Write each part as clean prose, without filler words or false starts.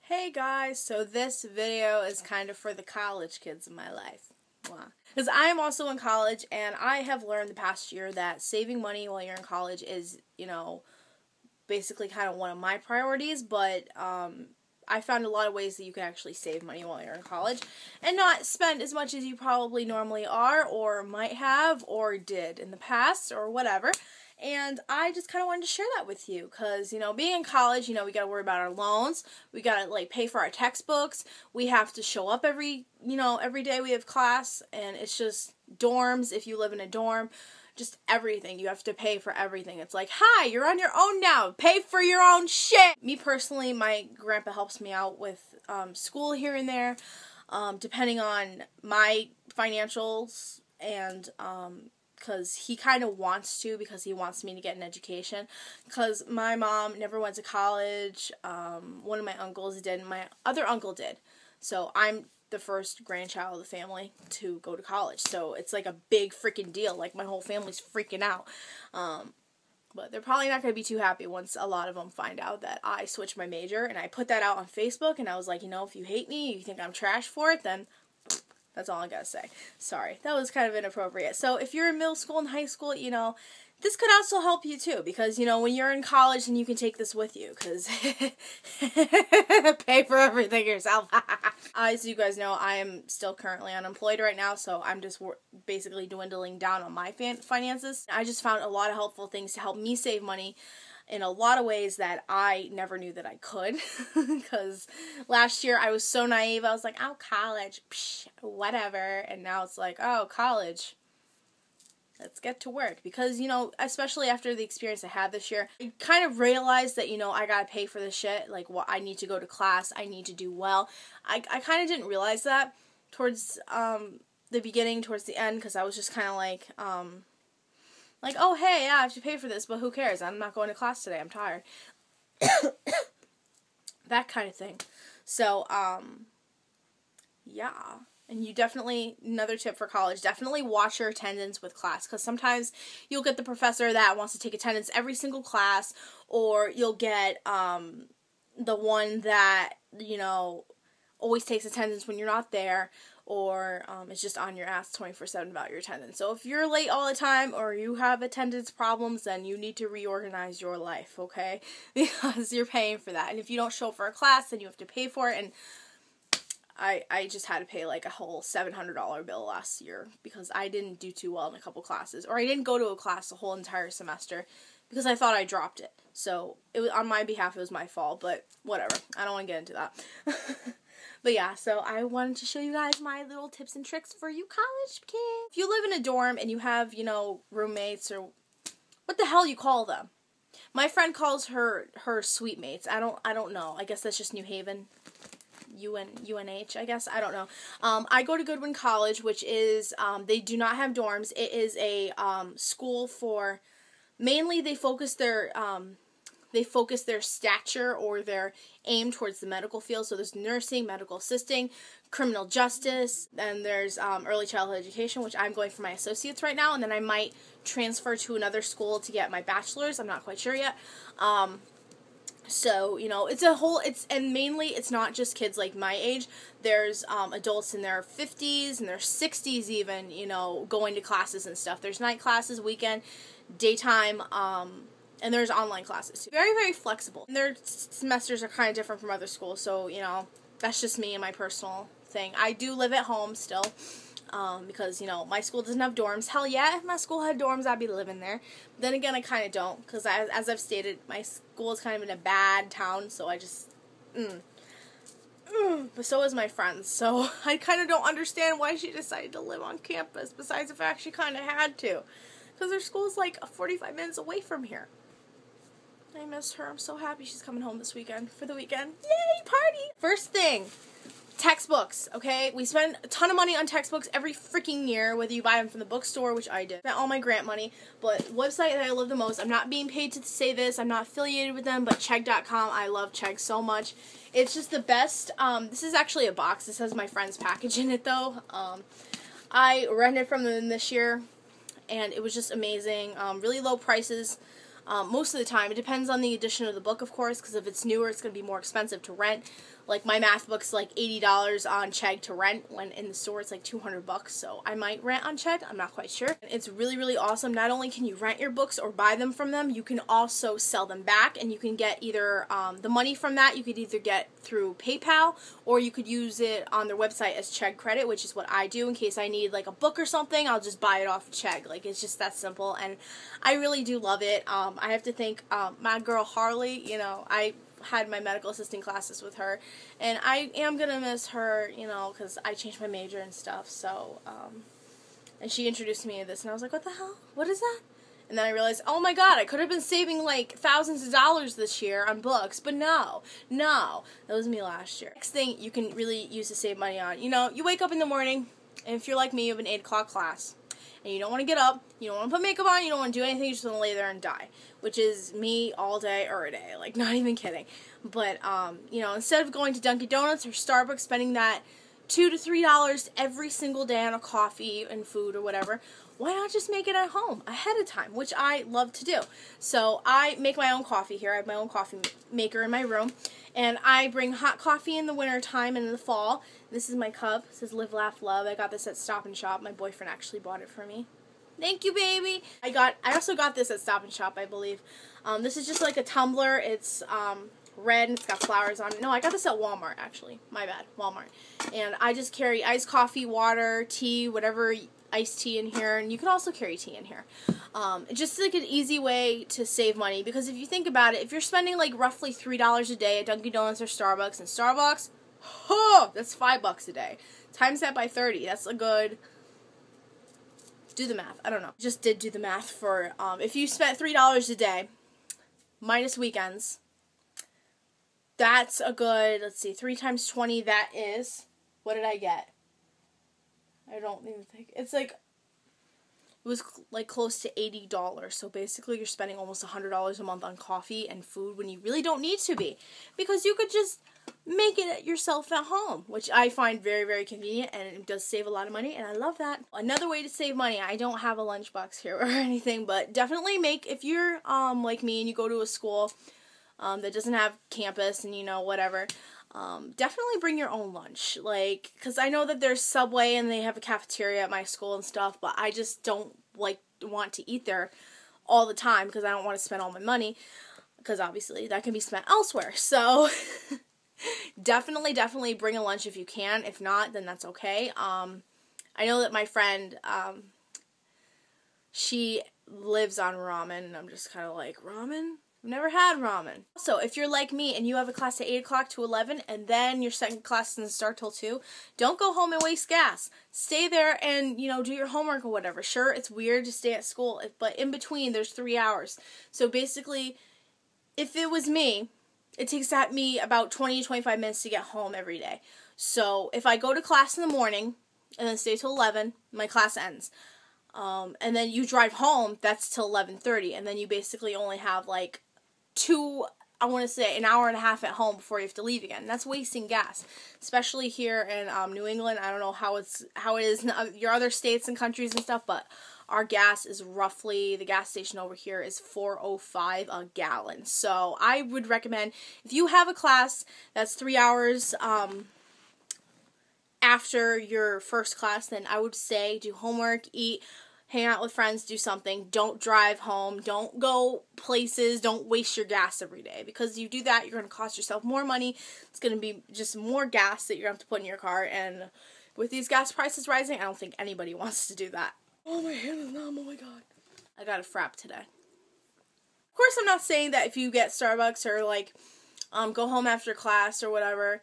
Hey guys, so this video is kind of for the college kids in my life. Because I am also in college, and I have learned the past year that saving money while you're in college is, basically kind of one of my priorities, but I found a lot of ways that you can actually save money while you're in college and not spend as much as you probably normally are or might have or did in the past or whatever. And I just kind of wanted to share that with you because, being in college, we got to worry about our loans. We got to, pay for our textbooks. We have to show up every day we have class. And it's just dorms, if you live in a dorm, just everything. You have to pay for everything. It's like, hi, you're on your own now. Pay for your own shit. Me personally, my grandpa helps me out with school here and there, depending on my financials and, because he kind of wants to, because he wants me to get an education, because my mom never went to college. One of my uncles did, and my other uncle did, so I'm the first grandchild of the family to go to college, so it's like a big freaking deal. Like, my whole family's freaking out, but they're probably not going to be too happy once a lot of them find out that I switched my major, and I put that out on Facebook, and I was like, if you hate me, you think I'm trash for it, then that's all I gotta say. Sorry, that was kind of inappropriate. So if you're in middle school and high school, this could also help you too, because, when you're in college, then you can take this with you, because pay for everything yourself. As you guys know, I am still currently unemployed right now, so I'm just basically dwindling down on my finances. I just found a lot of helpful things to help me save money in a lot of ways that I never knew that I could, because last year I was so naive. I was like, oh, college, psh, whatever, and now it's like, oh, college, let's get to work, because, especially after the experience I had this year, I kind of realized that, I gotta pay for this shit, I need to go to class, I need to do well. I kind of didn't realize that towards the beginning, towards the end, because I was just kind of like, oh, hey, yeah, I have to pay for this, but who cares? I'm not going to class today. I'm tired. That kind of thing. So, yeah. And you definitely, another tip for college, definitely watch your attendance with class, because sometimes you'll get the professor that wants to take attendance every single class, or you'll get the one that, always takes attendance when you're not there, or it's just on your ass 24/7 about your attendance. So if you're late all the time, or you have attendance problems, then you need to reorganize your life, okay? Because you're paying for that. And if you don't show up for a class, then you have to pay for it. And I just had to pay a whole $700 bill last year because I didn't do too well in a couple classes. Or I didn't go to a class the whole entire semester because I thought I dropped it. So it was, on my behalf, it was my fault, but whatever. I don't want to get into that. But yeah, so I wanted to show you guys my little tips and tricks for you college kids. If you live in a dorm and you have, roommates, or what the hell you call them. My friend calls her suite mates. I don't know. I guess that's just New Haven. UNH, I guess. I don't know. I go to Goodwin College, which is, they do not have dorms. It is a school for, mainly they focus their stature or their aim towards the medical field. So there's nursing, medical assisting, criminal justice, and there's early childhood education, which I'm going for my associates right now, and then I might transfer to another school to get my bachelor's. I'm not quite sure yet. So, and mainly it's not just kids like my age. There's adults in their 50s and their 60s even, going to classes and stuff. There's night classes, weekend, daytime, and there's online classes too. Very, very flexible. And their semesters are kind of different from other schools, so, that's just me and my personal thing. I do live at home still, because, my school doesn't have dorms. Hell yeah, if my school had dorms, I'd be living there. But then again, I kind of don't, because as I've stated, my school is kind of in a bad town, so I just, but so is my friends, so I kind of don't understand why she decided to live on campus, besides the fact she kind of had to, because her school's 45 minutes away from here. I miss her. I'm so happy she's coming home this weekend, for the weekend. Yay, party! First thing, textbooks, okay? We spend a ton of money on textbooks every freaking year, whether you buy them from the bookstore, which I did. Spent all my grant money, but the website that I love the most, I'm not being paid to say this, I'm not affiliated with them, but Chegg.com, I love Chegg so much. It's just the best. This is actually a box. This has my friend's package in it, though. I rented from them this year, and it was just amazing. Really low prices. Most of the time. It depends on the edition of the book, of course, because if it's newer, it's going to be more expensive to rent. Like, my math book's like $80 on Chegg to rent, when in the store it's like $200, so I might rent on Chegg, I'm not quite sure. It's really, really awesome. Not only can you rent your books or buy them from them, you can also sell them back, and you can get either, the money from that you could either get through PayPal, or you could use it on their website as Chegg credit, which is what I do in case I need, like, a book or something. I'll just buy it off of Chegg. Like, it's just that simple, and I really do love it. I have to thank, my girl Harley. You know, I had my medical assisting classes with her, and I am gonna miss her, you know, because I changed my major and stuff, so, and she introduced me to this, and I was like, what the hell? What is that? And then I realized, oh my god, I could have been saving, like, thousands of dollars this year on books, but no, that was me last year. Next thing you can really use to save money on, you know, you wake up in the morning, and if you're like me, you have an 8 o'clock class, and you don't want to get up, you don't want to put makeup on, you don't want to do anything, you just want to lay there and die, which is me all day, every day, like, not even kidding. But, you know, instead of going to Dunkin' Donuts or Starbucks, spending that $2 to $3 every single day on a coffee and food or whatever, why not just make it at home ahead of time, which I love to do. So I make my own coffee here. I have my own coffee maker in my room, and I bring hot coffee in the winter time and in the fall. This is my cup. It says Live, Laugh, Love. I got this at Stop and Shop. My boyfriend actually bought it for me. Thank you, baby. I also got this at Stop and Shop, I believe. This is just like a tumbler. It's red and it's got flowers on it. No, I got this at Walmart, actually. My bad, Walmart. And I just carry iced coffee, water, tea, whatever iced tea in here, and you can also carry tea in here. Just like an easy way to save money, because if you think about it, if you're spending like roughly $3 a day at Dunkin' Donuts or Starbucks, and Starbucks, that's $5 a day. Times that by 30, that's a good, do the math, I don't know. Just did do the math for, if you spent $3 a day, minus weekends, that's a good, let's see, 3 times 20, that is, what did I get? I don't even think, it's like, it was like close to $80, so basically you're spending almost $100 a month on coffee and food when you really don't need to be, because you could just make it yourself at home, which I find very, very convenient, and it does save a lot of money, and I love that. Another way to save money, I don't have a lunchbox here or anything, but definitely make, if you're like me and you go to a school that doesn't have campus and, you know, whatever, definitely bring your own lunch, like, because I know that there's Subway and they have a cafeteria at my school and stuff, but I just don't, like, want to eat there all the time, because I don't want to spend all my money, because obviously that can be spent elsewhere, so definitely bring a lunch if you can. If not, then that's okay. I know that my friend, she lives on ramen, and I'm just kind of like, ramen? I've never had ramen. Also, if you're like me and you have a class at 8 o'clock to 11, and then your second class doesn't start till 2, don't go home and waste gas. Stay there and, you know, do your homework or whatever. Sure, it's weird to stay at school, but in between, there's 3 hours. So basically, if it was me, it takes me about 20 to 25 minutes to get home every day. So if I go to class in the morning and then stay till 11, my class ends. And then you drive home, that's till 11:30, and then you basically only have like I want to say an hour and a half at home before you have to leave again. That's wasting gas, especially here in New England. I don't know how it is in your other states and countries and stuff, but our gas is roughly, the gas station over here is $4.05 a gallon. So I would recommend, if you have a class that's 3 hours after your first class, then I would say do homework, eat, hang out with friends, do something. Don't drive home. Don't go places. Don't waste your gas every day, because you do that, you're going to cost yourself more money. It's going to be just more gas that you're going to have to put in your car, and with these gas prices rising, I don't think anybody wants to do that. Oh, my hand is numb. Oh, my God. I got a frap today. Of course, I'm not saying that if you get Starbucks or, like, go home after class or whatever,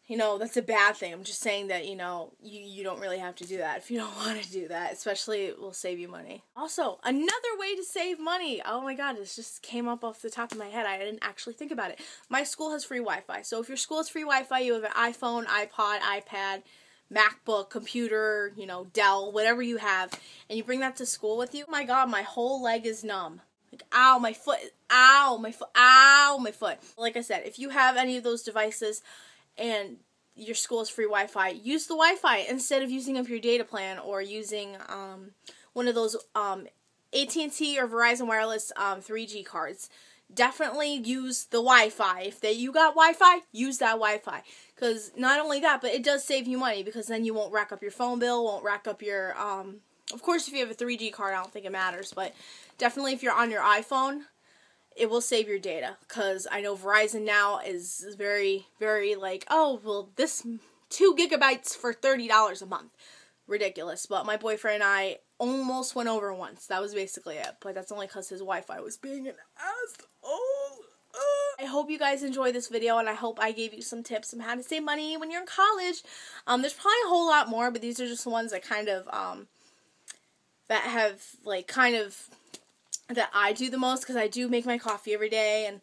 you know, that's a bad thing. I'm just saying that, you know, you don't really have to do that if you don't want to do that. Especially, it will save you money. Also, another way to save money. Oh my God, this just came up off the top of my head. I didn't actually think about it. My school has free Wi-Fi. So if your school has free Wi-Fi, you have an iPhone, iPod, iPad, MacBook, computer, you know, Dell, whatever you have, and you bring that to school with you. Oh my God, my whole leg is numb. Like, ow, my foot, ow, my foot, ow, my foot. Like I said, if you have any of those devices, and your school's free Wi-Fi, use the Wi-Fi instead of using up your data plan or using one of those AT&T or Verizon Wireless 3G cards. definitely use the Wi-Fi. If you got Wi-Fi, use that Wi-Fi. Because not only that, but it does save you money, because then you won't rack up your phone bill, won't rack up your, of course, if you have a 3G card, I don't think it matters, but definitely if you're on your iPhone, it will save your data. Because I know Verizon now is very, very like, oh, well, this 2 gigabytes for $30 a month. Ridiculous. But my boyfriend and I almost went over once. That was basically it. But that's only because his Wi-Fi was being an asshole. I hope you guys enjoyed this video, and I hope I gave you some tips on how to save money when you're in college. There's probably a whole lot more, but these are just the ones that kind of, that have, like, kind of, that I do the most, because I do make my coffee every day, and,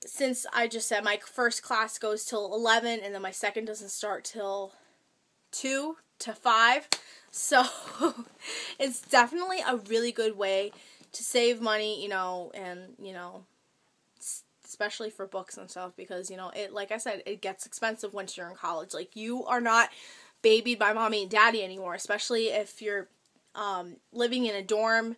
since I just said my first class goes till 11, and then my second doesn't start till 2 to 5, so it's definitely a really good way to save money, you know, and, you know, especially for books and stuff, because, you know, it, like I said, it gets expensive once you're in college. Like, you are not babied by mommy and daddy anymore, especially if you're living in a dorm,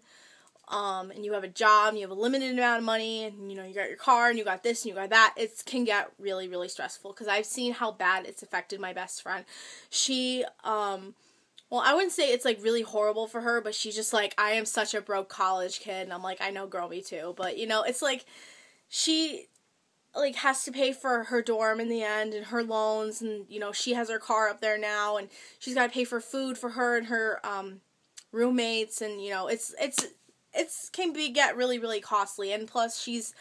and you have a job, and you have a limited amount of money, and, you know, you got your car, and you got this, and you got that. It can get really, really stressful, because I've seen how bad it's affected my best friend. She, well, I wouldn't say it's, like, really horrible for her, but she's just like, I am such a broke college kid, and I'm like, I know, girl, me too, but, you know, it's like, she, like, has to pay for her dorm in the end, and her loans, and, you know, she has her car up there now, and she's got to pay for food for her and her, roommates, and, you know, it can get really, really costly, and plus, she's,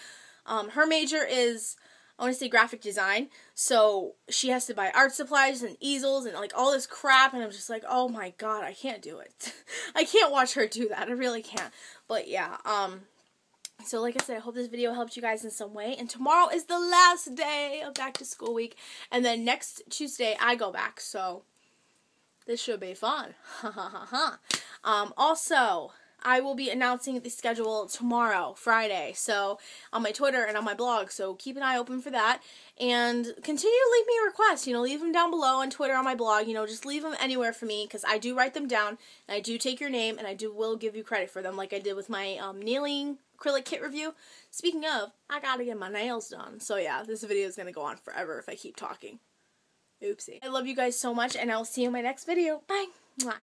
her major is, I want to say graphic design, so she has to buy art supplies and easels and, like, all this crap, and I'm just like, oh my god, I can't do it. I can't watch her do that, I really can't, but yeah, so like I said, I hope this video helped you guys in some way, and tomorrow is the last day of back to school week, and then next Tuesday, I go back, so this should be fun, ha ha ha ha. Also, I will be announcing the schedule tomorrow, Friday, so on my Twitter and on my blog, so keep an eye open for that, and continue to leave me requests, you know, leave them down below on Twitter, on my blog, you know, just leave them anywhere for me, because I do write them down, and I do take your name, and I will give you credit for them, like I did with my nailing acrylic kit review. Speaking of, I gotta get my nails done, so yeah, this video is gonna go on forever if I keep talking. Oopsie. I love you guys so much, and I will see you in my next video. Bye! Mwah.